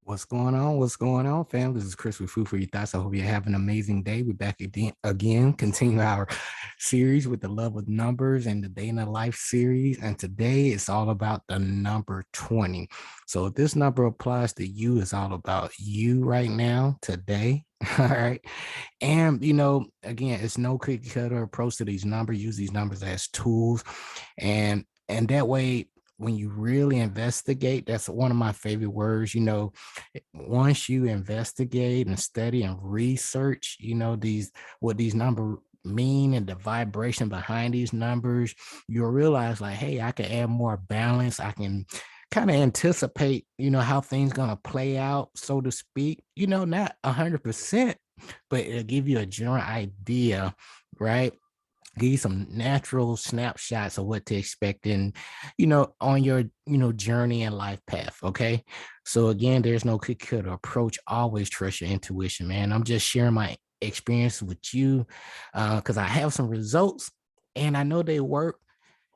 What's going on? What's going on, fam? This is Chris with Food for Your Thoughts. I hope you have an amazing day. We're back again, continue our series with the love of numbers and the day in the life series. And today it's all about the number 20. So if this number applies to you, it's all about you right now, today. All right. And again, it's no cookie cutter approach to these numbers. Use these numbers as tools. And that way, when you really investigate, that's one of my favorite words. Once you investigate and study and research, these what these numbers mean and the vibration behind these numbers, you'll realize like, hey, I can add more balance. I can kind of anticipate, how things gonna play out, so to speak. Not 100%, but it'll give you a general idea, right? Give you some natural snapshots of what to expect in, on your, journey and life path. Okay. So again, there's no cookie cutter approach. Always trust your intuition, man. I'm just sharing my experience with you because I have some results and I know they work,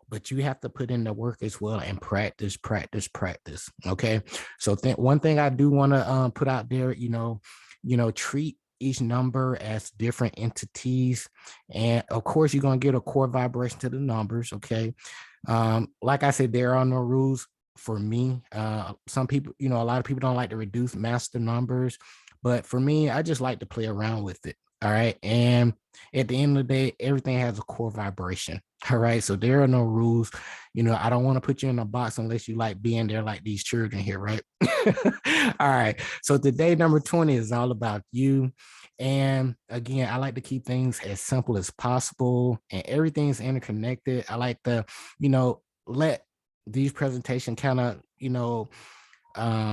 but you have to put in the work as well and practice, practice, practice. Okay. So one thing I do want to put out there, treat each number as different entities. And of course, you're going to get a core vibration to the numbers. Okay. Like I said, there are no rules for me. Some people, a lot of people don't like to reduce master numbers, but for me, I just like to play around with it. All right. And at the end of the day, everything has a core vibration. All right. So there are no rules. I don't want to put you in a box unless you like being there like these children here. Right. All right. So today, number 20 is all about you. And again, I like to keep things as simple as possible and everything's interconnected. I like to, let these presentation kind of,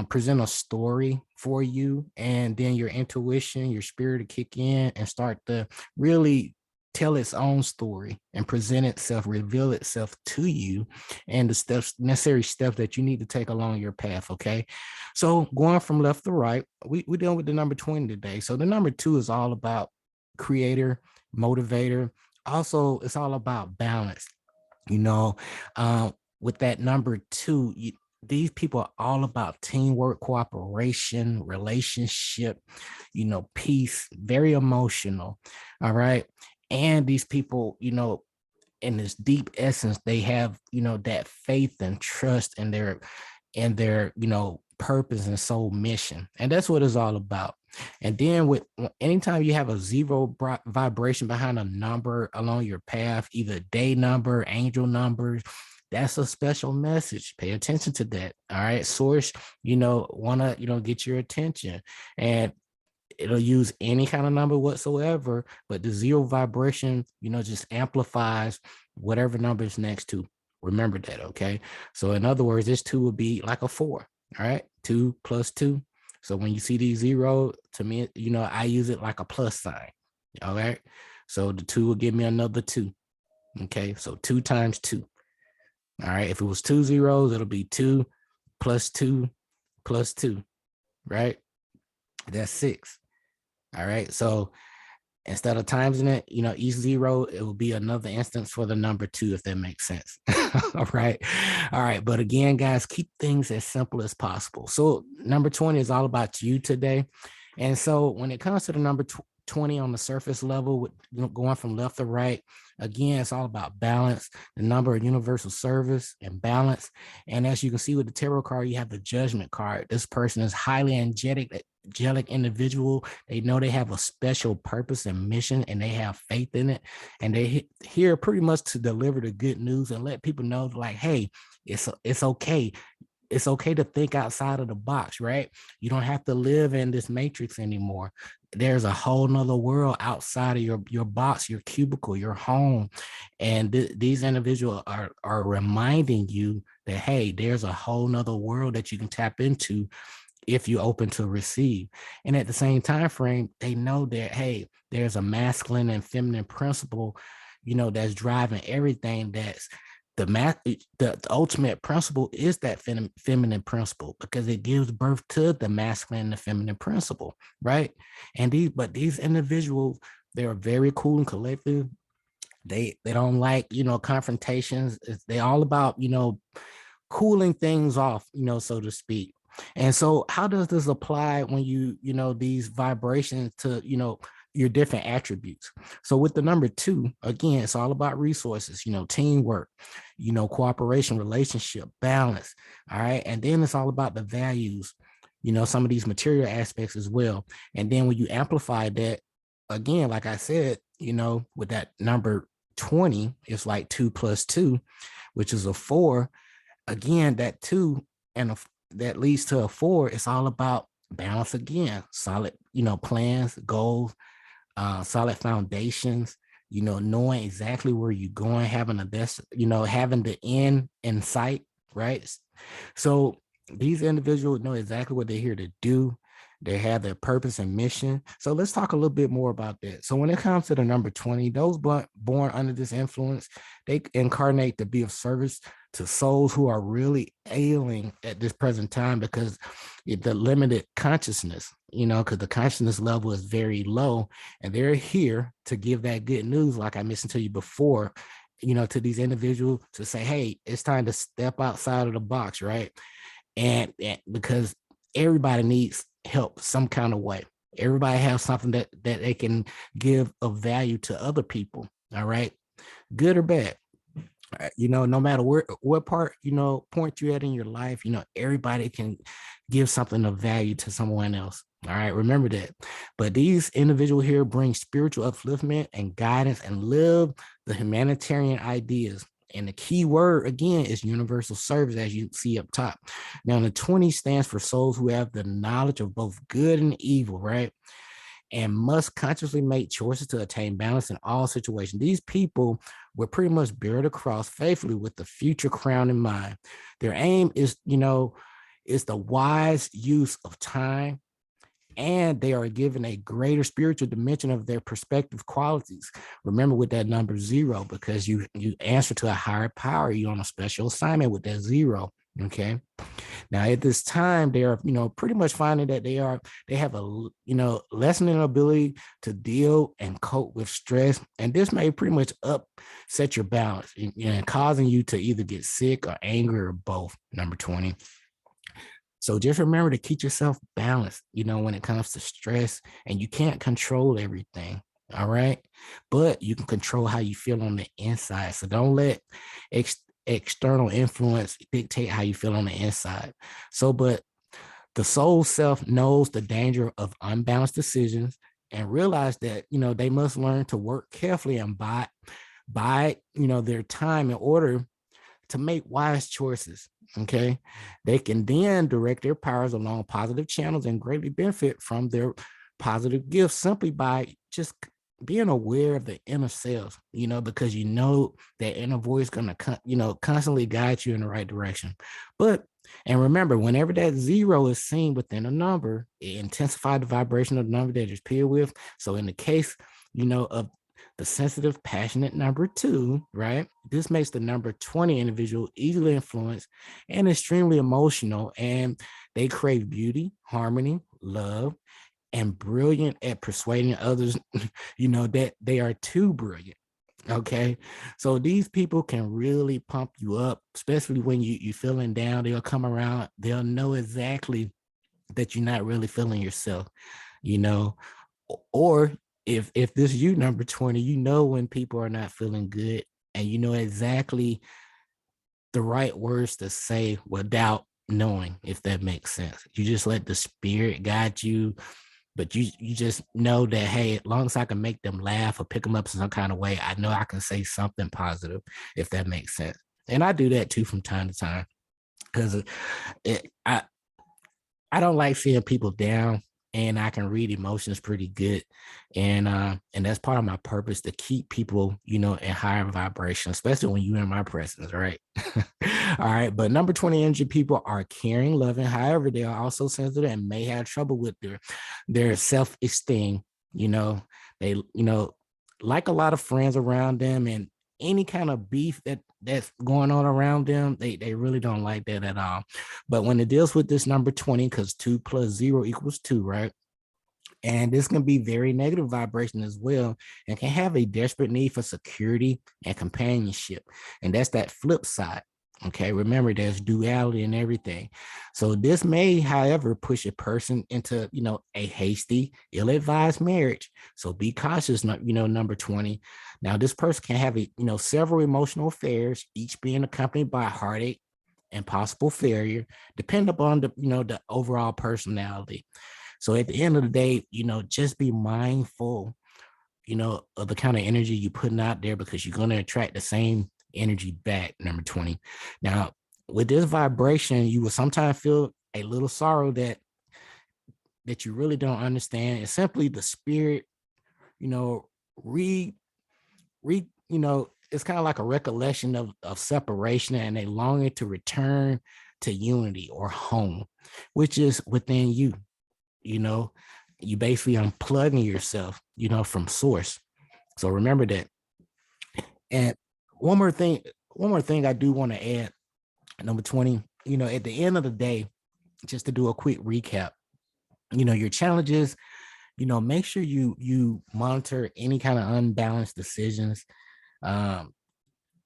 present a story for you, and then your intuition, your spirit to kick in and start to really tell its own story and present itself, reveal itself to you, and the necessary steps that you need to take along your path. Okay. So going from left to right, we're dealing with the number 20 today. So the number 2 is all about creator, motivator. Also, it's all about balance. You know, with that number 2, these people are all about teamwork, cooperation, relationship, peace, very emotional. All right. And these people, in this deep essence, they have, that faith and trust in their, purpose and soul mission. And that's what it's all about. And then with anytime you have a zero vibration behind a number along your path, either day number, angel numbers, that's a special message. Pay attention to that. All right. Source, want to, get your attention. And it'll use any kind of number whatsoever, but the zero vibration, just amplifies whatever number is next to. Remember that. Okay. So in other words, this 2 would be like a 4. All right. 2 plus 2. So when you see these 0, to me, I use it like a plus sign. All right. So the 2 will give me another 2. Okay. So 2 times 2. All right. If it was 2 zeros, it'll be 2 plus 2 plus 2. Right. That's 6. All right. So instead of timesing it, each 0, it will be another instance for the number 2, if that makes sense. All right. All right. But again, guys, keep things as simple as possible. So number 20 is all about you today. And so when it comes to the number 20 on the surface level, with going from left to right, again, it's all about balance, the number of universal service and balance. And as you can see with the tarot card, you have the judgment card. This person is highly angelic individual. They know they have a special purpose and mission, and they have faith in it, and they here pretty much to deliver the good news and let people know, like, hey, it's okay. It's okay to think outside of the box, right? You don't have to live in this matrix anymore. There's a whole nother world outside of your box, your cubicle, your home. And these individuals are reminding you that, hey, there's a whole nother world that you can tap into if you open to receive. And at the same time frame, they know that, hey, there's a masculine and feminine principle, that's driving everything. That's the ultimate principle is that feminine principle, because it gives birth to the masculine and the feminine principle, right? And these individuals, they are very cool and collective. They don't like, confrontations. They all about, cooling things off, so to speak. And so how does this apply when these vibrations to, your different attributes? So with the number 2, again, it's all about resources, teamwork, cooperation, relationship, balance. All right. And then it's all about the values, some of these material aspects as well. And then when you amplify that, again, like I said, with that number 20, it's like 2 plus 2, which is a 4. Again, that 2 and that leads to a 4. It's all about balance again, solid, plans, goals, solid foundations, knowing exactly where you're going, having the best, having the end in sight, right? So these individuals know exactly what they're here to do. They have their purpose and mission. So let's talk a little bit more about that. So when it comes to the number 20, those born under this influence, they incarnate to be of service to souls who are really ailing at this present time because the limited consciousness, because the consciousness level is very low, and they're here to give that good news, like I mentioned to you before, to these individuals to say, hey, it's time to step outside of the box, right? And because everybody needs help some kind of way. Everybody has something that they can give of value to other people. All right, good or bad. No matter what part, point you're at in your life, everybody can give something of value to someone else. All right, remember that. But these individuals here bring spiritual upliftment and guidance and live the humanitarian ideas. And the key word, again, is universal service, as you see up top. Now, the 20 stands for souls who have the knowledge of both good and evil, right? And must consciously make choices to attain balance in all situations. These people will pretty much bear the cross faithfully with the future crown in mind. Their aim is, is the wise use of time, and they are given a greater spiritual dimension of their perspective qualities. Remember with that number 0, because you answer to a higher power, you're on a special assignment with that 0. Okay. Now at this time, they are, pretty much finding that they have a, lessening ability to deal and cope with stress. And this may pretty much upset your balance and causing you to either get sick or angry or both, number 20. So just remember to keep yourself balanced, when it comes to stress, and you can't control everything. All right. But you can control how you feel on the inside. So don't let external influence dictate how you feel on the inside. So, but the soul self knows the danger of unbalanced decisions and realize that, they must learn to work carefully and buy, their time in order to make wise choices. Okay. They can then direct their powers along positive channels and greatly benefit from their positive gifts simply by just being aware of the inner self, because that inner voice going to, constantly guide you in the right direction. And remember, whenever that 0 is seen within a number, it intensifies the vibration of the number that it's paired with. So in the case, of the sensitive, passionate number 2, right? This makes the number 20 individual easily influenced and extremely emotional, and they crave beauty, harmony, love, and brilliant at persuading others, that they are too brilliant. Okay. So these people can really pump you up, especially when you're feeling down. They'll come around, they'll know exactly that you're not really feeling yourself, or if this you number 20, when people are not feeling good, and exactly the right words to say without knowing, if that makes sense. You just let the spirit guide you, but you just know that, hey, as long as I can make them laugh or pick them up in some kind of way, I know I can say something positive, if that makes sense. And I do that too from time to time, because I don't like seeing people down, and I can read emotions pretty good. And that's part of my purpose, to keep people, in higher vibration, especially when you're in my presence, right? All right. But number 20 energy people are caring, loving. However, they are also sensitive and may have trouble with their self-esteem. They, like a lot of friends around them, and any kind of beef that's going on around them, they really don't like that at all. But when it deals with this number 20, because 2 plus 0 equals 2, right? And this can be very negative vibration as well, and can have a desperate need for security and companionship. And that's that flip side. Okay, remember there's duality in everything. So this may, however, push a person into, a hasty, ill-advised marriage. So be cautious, number 20. Now, this person can have, several emotional affairs, each being accompanied by heartache and possible failure, depending upon the overall personality. So at the end of the day, just be mindful, of the kind of energy you're putting out there, because you're going to attract the same energy back. Number 20. Now, with this vibration, you will sometimes feel a little sorrow that you really don't understand. It's simply the spirit, you know, re it's kind of like a recollection of separation and a longing to return to unity or home, which is within you. You know, you basically unplugging yourself, from source. So remember that. And one more thing, I do want to add, number 20, at the end of the day, just to do a quick recap, your challenges, make sure you monitor any kind of unbalanced decisions. Um,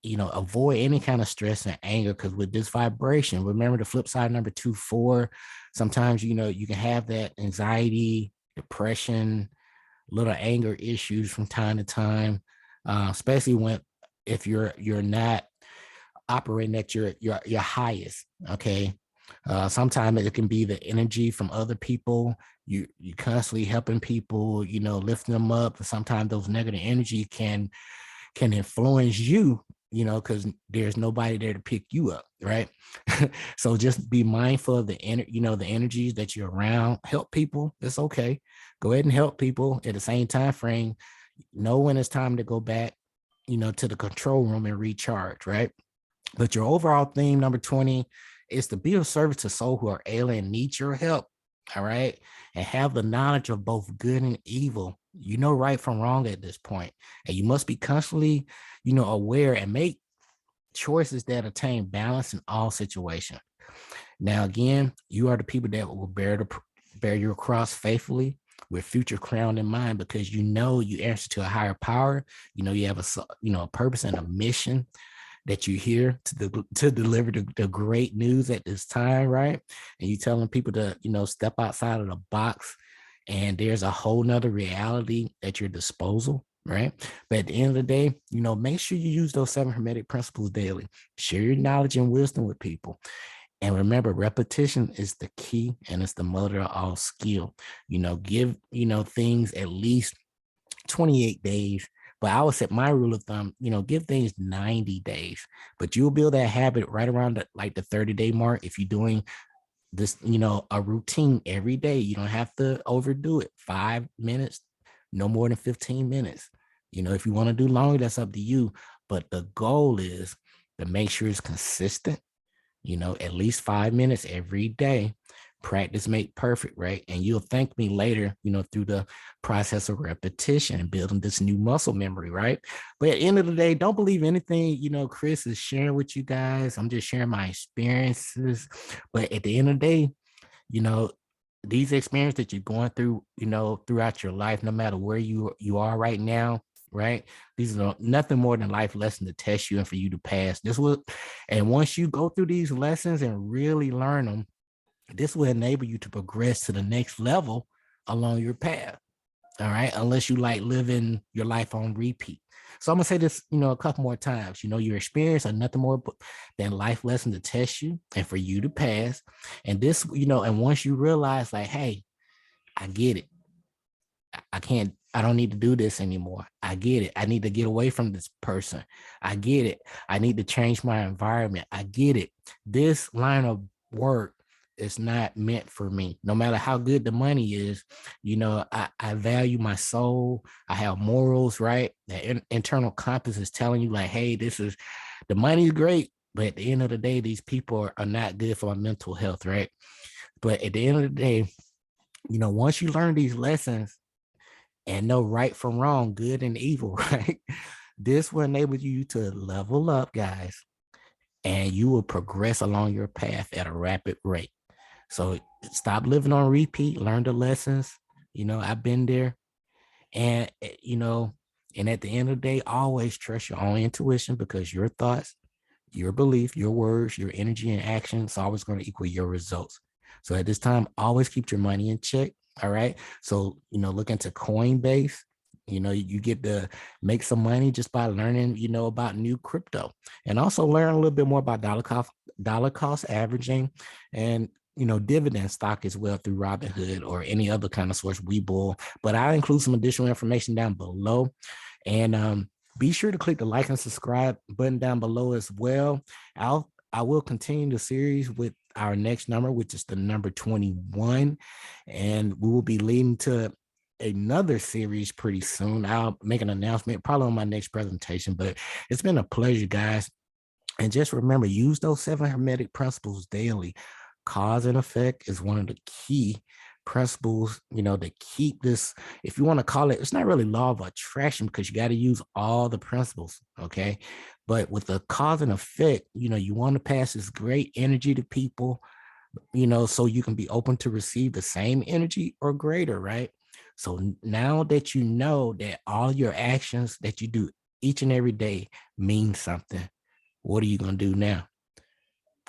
avoid any kind of stress and anger, because with this vibration, remember the flip side, number 2, 4, sometimes, you can have that anxiety, depression, little anger issues from time to time, especially if you're not operating at your highest. Okay. Sometimes it can be the energy from other people. You constantly helping people, lifting them up. And sometimes those negative energy can influence you, because there's nobody there to pick you up, right? So just be mindful of the energies that you're around. Help people. It's okay. Go ahead and help people. At the same time frame, know when it's time to go back, to the control room and recharge, right? But your overall theme, number 20, is to be of service to souls who are alien and need your help. All right. And have the knowledge of both good and evil. Right from wrong at this point. And you must be constantly, aware and make choices that attain balance in all situations. Now, again, you are the people that will bear your cross faithfully with future crown in mind, because you answer to a higher power. You have a purpose and a mission that you're here to deliver the great news at this time, right? And you telling people to, step outside of the box, and there's a whole nother reality at your disposal, right? But at the end of the day, make sure you use those 7 Hermetic principles daily. Share your knowledge and wisdom with people. And remember, repetition is the key, and it's the mother of all skill. Give, things at least 28 days. But I would set my rule of thumb, give things 90 days. But you'll build that habit right around the 30-day mark if you're doing this, a routine every day. You don't have to overdo it. 5 minutes, no more than 15 minutes. If you want to do longer, that's up to you. But the goal is to make sure it's consistent, at least 5 minutes every day. Practice make perfect, right? And you'll thank me later, through the process of repetition and building this new muscle memory, right? But at the end of the day, don't believe anything, Chris is sharing with you guys. I'm just sharing my experiences. But at the end of the day, these experiences that you're going through, throughout your life, no matter where you are right now, right? These are nothing more than life lessons to test you and for you to pass. And once you go through these lessons and really learn them, this will enable you to progress to the next level along your path. All right. Unless you like living your life on repeat. So I'm going to say this, a couple more times. Your experience are nothing more than life lessons to test you and for you to pass. And this, and once you realize, like, hey, I get it. I don't need to do this anymore. I get it. I need to get away from this person. I get it. I need to change my environment. I get it. This line of work is not meant for me. No matter how good the money is, I value my soul. I have morals, right? The internal compass is telling you, like, hey, the money is great, but at the end of the day, these people are not good for my mental health, right? But at the end of the day, once you learn these lessons and know right from wrong, good and evil, right? This will enable you to level up, guys, and you will progress along your path at a rapid rate. So stop living on repeat, learn the lessons. I've been there. And, and at the end of the day, always trust your own intuition, because your thoughts, your belief, your words, your energy and action is always going to equal your results. So at this time, always keep your money in check. All right. So, look into Coinbase. You get to make some money just by learning, about new crypto, and also learn a little bit more about dollar cost averaging and dividend stock as well through Robinhood or any other kind of source, Webull. But I include some additional information down below. And be sure to click the like and subscribe button down below as well. I will continue the series with our next number, which is the number 21. And we will be leading to another series pretty soon. I'll make an announcement probably on my next presentation, but it's been a pleasure, guys. And just remember, use those 7 hermetic principles daily. Cause and effect is one of the key principles, to keep this, if you want to call it, it's not really law of attraction because you got to use all the principles. Okay. But with the cause and effect, you want to pass this great energy to people, so you can be open to receive the same energy or greater, right? So now that you know that all your actions that you do each and every day mean something, what are you going to do now?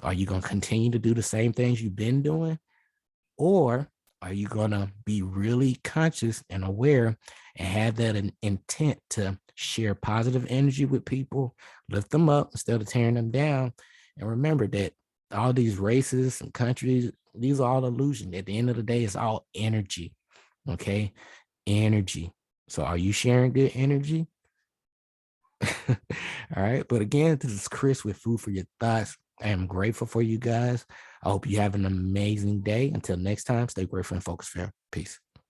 Are you going to continue to do the same things you've been doing? Or are you going to be really conscious and aware and have that intent to share positive energy with people, lift them up instead of tearing them down? And remember that all these races and countries, these are all illusion. At the end of the day, it's all energy. Okay. Energy. So are you sharing good energy? All right. But again, this is Chris with Food for Your Thoughts. I am grateful for you guys. I hope you have an amazing day. Until next time, stay grateful and focused, fam. Peace.